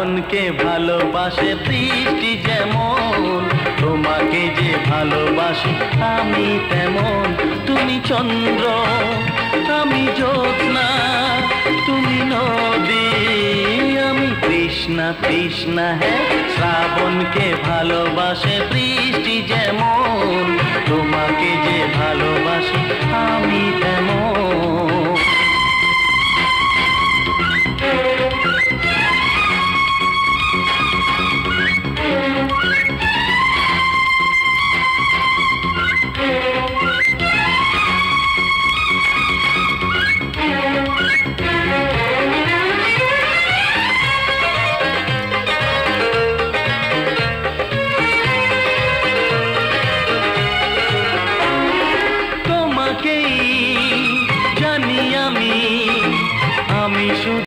শ্রাবণকে ভালোবাসে বৃষ্টি যেমন, তোমাকে যে ভালোবাসি আমি তেমন। তুমি চন্দ্র আমি জ্যোৎস্না, তুমি নদী আমি তৃষ্ণা তৃষ্ণা। হ্যাঁ, শ্রাবণকে ভালোবাসে বৃষ্টি যেমন, তোমাকে যে ভালোবাসি আমি তেমন।